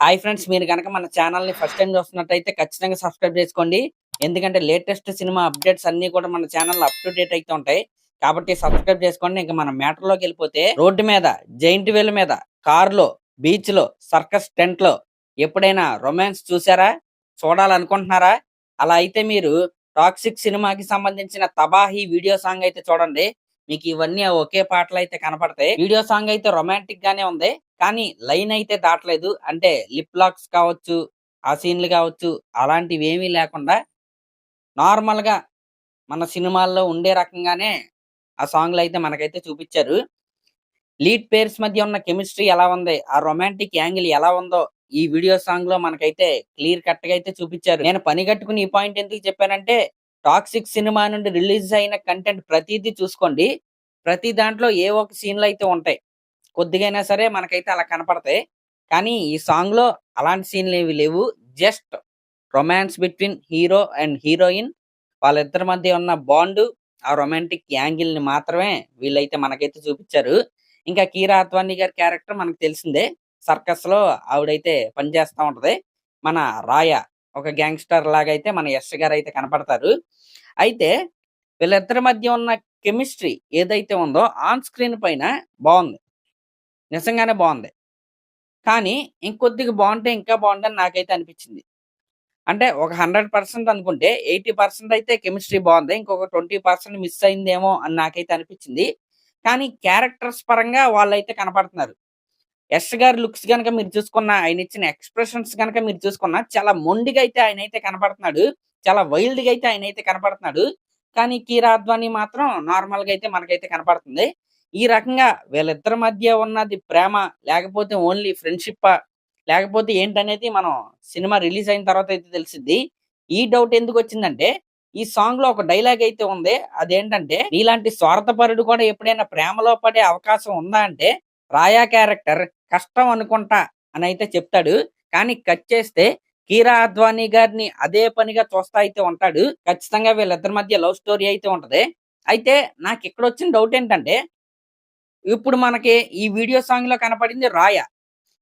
Hi friends, మీరు గనక మన ఛానల్‌ని ఫస్ట్ టైమ్ చూస్తున్నట్టయితే ఖచ్చితంగా సబ్స్క్రైబ్ చేసుకోండి. ఎందుకంటే లేటెస్ట్ సినిమా అప్డేట్స్ అన్నీ కూడా మన ఛానల్‌లో అప్ టు డేట్ అయితే ఉంటాయి. కాబట్టి సబ్స్క్రైబ్ చేసుకోండి. ఇంక మనం మ్యాటర్‌లోకెళ్ళిపోతే రోడ్డు మీద, జెయింట్ వీల్ మీద, కార్‌లో, బీచ్‌లో, సర్కస్ టెంట్‌లో ఎప్పుడైనా రొమాన్స్ చూసారా? చూడాలనుకుంటున్నారా? అలా అయితే మీరు 'టాక్సిక్' సినిమాకి సంబంధించిన 'తబాహి' వీడియో సాంగ్ అయితే చూడండి. మీకు ఇవన్నీ ఒకే పాటలో అయితే కనపడతాయి. వీడియో సాంగ్ అయితే రొమాంటిక్ గానే ఉంది. కానీ లైన్ అయితే దాటలేదు. అంటే లిప్ లాక్స్ కావచ్చు, ఆ సీన్‌లు కావచ్చు, అలాంటివేమీ లేకుండా నార్మల్‌గా మన సినిమాల్లో ఉండే రకంగానే ఆ సాంగ్‌లో అయితే మనకైతే చూపిచ్చారు. లీడ్ పెయిర్స్ మధ్య ఉన్న కెమిస్ట్రీ ఎలా ఉంది, ఆ రొమాంటిక్ యాంగిల్ ఎలా ఉందో ఈ వీడియో సాంగ్‌లో మనకైతే క్లియర్ కట్‌గా అయితే చూపిచ్చారు. నేను పని గట్టుకుని ఈ పాయింట్ ఎందుకు చెప్పానంటే 'టాక్సిక్' సినిమా నుండి రిలీజ్ అయిన కంటెంట్ ప్రతీదీ చూసుకోండి. ప్రతి దాంట్లో ఏ ఒక సీన్‌లు అయితే ఉంటాయి. కొద్దిగైనా సరే మనకైతే అలా కనపడతాయి. కానీ ఈ సాంగ్‌లో అలాంటి సీన్‌లేవి లేవు. Just romance between hero and heroine. వాళ్ళిద్దరి మధ్య ఉన్న బాండు, ఆ రొమాంటిక్ యాంగిల్‌ని మాత్రమే వీళ్ళైతే మనకైతే చూపిచ్చారు. ఇంకా 'కీరా అద్వానీ' గారి క్యారెక్టర్ మనకు తెలిసిందే. సర్కస్‌లో ఆవిడైతే పనిచేస్తా ఉంటది. మన 'రాయ' ఒక గ్యాంగ్‌స్టర్ లాగైతే మన 'యష్' గారైతే కనపడతారు. అయితే వీళ్ళిద్దరి మధ్య ఉన్న కెమిస్ట్రీ ఏదైతే ఉందో ఆన్ స్క్రీన్ పైన బావుంది. నిజంగానే బావుంది. కానీ ఇంకొద్దిగా బావుంటే ఇంకా బావుండని నాకైతే అనిపిచ్చింది. అంటే ఒక 100% అనుకుంటే 80% అయితే కెమిస్ట్రీ బావుంది. ఇంకొక 20% మిస్ అయిందేమో అని నాకైతే అనిపిచ్చింది. కానీ క్యారెక్టర్స్ పరంగా వాళ్ళైతే కనపడుతున్నారు. 'యష్' గారి లుక్స్ గనక మీరు చూసుకున్నా, ఆయనిచ్చిన ఎక్స్‌ప్రెషన్స్ గనక మీరు చూసుకున్నా చాలా మొండిగా అయితే ఆయనైతే కనపడుతున్నాడు. చాలా వైల్డ్‌గా అయితే ఆయనైతే కనపడుతున్నాడు. కానీ 'కీరా అద్వానీ' మాత్రం నార్మల్‌గా అయితే మనకైతే కనపడుతుంది. ఈ రకంగా వీళ్ళిద్దరి మధ్య ఉన్నది ప్రేమ, లేకపోతే ఓన్లీ ఫ్రెండ్‌షిప్పా? లేకపోతే ఏంటనేది మనం సినిమా రిలీజ్ అయిన తర్వాత అయితే తెలిసిద్ది. ఈ డౌట్ ఎందుకొచ్చిందంటే, ఈ సాంగ్‌లో ఒక డైలాగ్ అయితే ఉంది. అదేంటంటే, "నీలాంటి స్వార్థపరుడు కూడా ఎప్పుడైనా ప్రేమలో పడే అవకాశం ఉందా?" అంటే, రాయా క్యారెక్టర్ కష్టం అనుకుంటా అనైతే చెప్తాడు. కానీ కట్ చేస్తే కీరా అద్వానీ గారిని అదే పనిగా చూస్తా అయితే ఉంటాడు. ఖచ్చితంగా వీళ్ళిద్దరి మధ్య లవ్ స్టోరీ అయితే ఉంటది. అయితే నాకిక్కడొచ్చిన డౌట్ ఏంటంటే, ఇప్పుడు మనకి ఈ వీడియో సాంగ్‌లో కనపడింది 'రాయ'.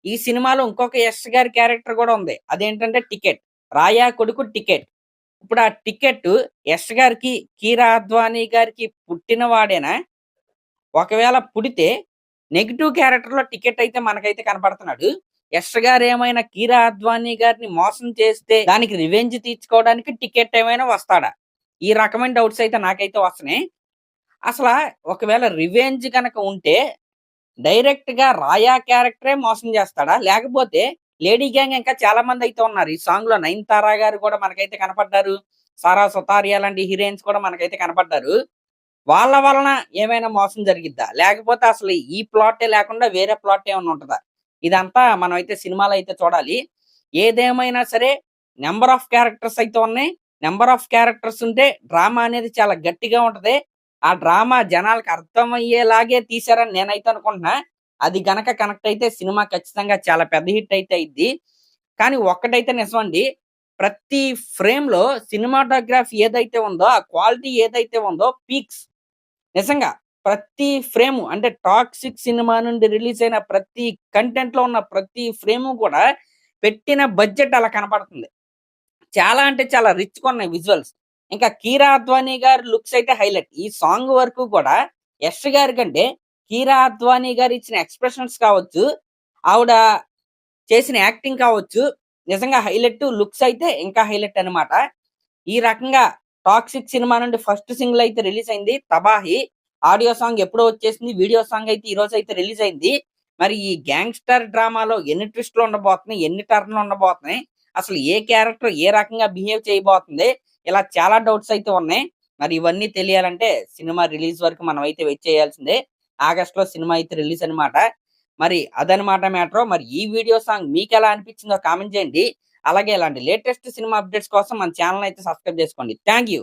ఈ సినిమాలో ఇంకొక 'యష్' గారి క్యారెక్టర్ గూడా ఉంది. అదేంటంటే 'టికెట్'. 'రాయ' కొడుకు 'టికెట్'. ఇప్పుడు ఆ 'టికెట్' 'యష్' గారికి, 'కీరా అద్వానీ' గారికి పుట్టిన వాడేనా? ఒకవేళ పుడితే నెగెటివ్ క్యారెక్టర్‌లో 'టికెట్' అయితే మనకైతే కనపడుతున్నాడు. 'యష్' గారేమైనా 'కీరా అద్వానీ' గారిని మోసం చేస్తే దానికి రివెంజ్ తీర్చుకోవడానికి 'టికెట్' ఏమైనా వస్తాడా? ఈ రకమైన డౌట్స్ అయితే నాకైతే వస్తున్నాయి. అసలా ఒకవేళ రివెంజ్ గనక ఉంటే డైరెక్ట్‌గా 'రాయా' క్యారెక్టరే మోసం చేస్తాడా? లేకపోతే లేడీ గ్యాంగ్ ఇంకా చాలా మందయితే ఉన్నారు. ఈ సాంగ్‌లో 'నయనతార' గారు కూడా మనకైతే కనపడ్డారు. 'సారా సతారియా' లాంటి హీరోయిన్స్ కూడా మనకైతే కనపడ్డారు. వాళ్ళ వలన ఏమైనా మోసం జరిగిద్దా? లేకపోతే అసలు ఈ ప్లాటే లేకుండా వేరే ప్లాట్ ఏమన్నా ఉంటదా? ఇదంతా మనమైతే సినిమాలో అయితే చూడాలి. ఏదేమైనా సరే నంబర్ ఆఫ్ క్యారెక్టర్స్ అయితే ఉన్నాయి. నంబర్ ఆఫ్ క్యారెక్టర్స్ ఉంటే డ్రామా అనేది చాలా గట్టిగా ఉంటది. ఆ డ్రామా జనాలకి అర్థమయ్యేలాగే తీశారని నేనైతే అనుకుంటున్నా. అది గనక కనెక్ట్ అయితే సినిమా ఖచ్చితంగా చాలా పెద్ద హిట్ అయితే అయిద్ది. కానీ ఒక్కటైతే నిజమండి. ప్రతి ఫ్రేమ్‌లో సినిమాటోగ్రఫీ ఏదైతే ఉందో, ఆ క్వాలిటీ ఏదైతే ఉందో పీక్స్. నిజంగా. ప్రతి ఫ్రేము అంటే 'టాక్సిక్' సినిమా నుండి రిలీజ్ అయిన ప్రతి కంటెంట్‌లో ఉన్న ప్రతి ఫ్రేము కూడా పెట్టిన బడ్జెట్ అలా కనపడుతుంది. చాలా అంటే చాలా రిచ్‌గున్నాయి విజువల్స్. ఇంకా 'కీరా అద్వానీ' గారి లుక్స్ అయితే హైలైట్. ఈ సాంగ్ వరకు కూడా 'యష్' గారి కంటే 'కీరా అద్వానీ' గారు ఇచ్చిన ఎక్స్‌ప్రెషన్స్ కావచ్చు, ఆవిడ చేసిన యాక్టింగ్ కావచ్చు, నిజంగా హైలైట్. లుక్స్ అయితే ఇంకా హైలైట్ అన్నమాట. ఈ రకంగా 'టాక్సిక్' సినిమా నుండి ఫస్ట్ సింగిల్ అయితే రిలీజ్ అయింది 'తబాహి'. ఆడియో సాంగ్ ఎప్పుడో వచ్చేసింది. వీడియో సాంగ్ అయితే ఈరోజు అయితే రిలీజ్ అయింది. మరి ఈ గ్యాంగ్‌స్టర్ డ్రామాలో ఎన్ని ట్విస్ట్‌లు ఉండబోతున్నాయి? ఎన్ని టర్న్‌లు ఉండబోతున్నాయి? అసలు ఏ క్యారెక్టర్ ఏ రకంగా బిహేవ్ చేయబోతుంది? ఇలా చాలా డౌట్స్ అయితే ఉన్నాయి. మరి ఇవన్నీ తెలియాలంటే సినిమా రిలీజ్ వరకు మనమైతే వెయిట్ చేయాల్సిందే. ఆగస్ట్‌లో సినిమా అయితే రిలీజ్ అన్నమాట. మరి అదనమాట మ్యాటరు. మరి ఈ వీడియో సాంగ్ మీకెలా అనిపించిందో కామెంట్ చేయండి. అలాగే ఇలాంటి లేటెస్ట్ సినిమా అప్డేట్స్ కోసం మన ఛానెల్‌ని అయితే సబ్స్క్రైబ్ చేసుకోండి. Thank you.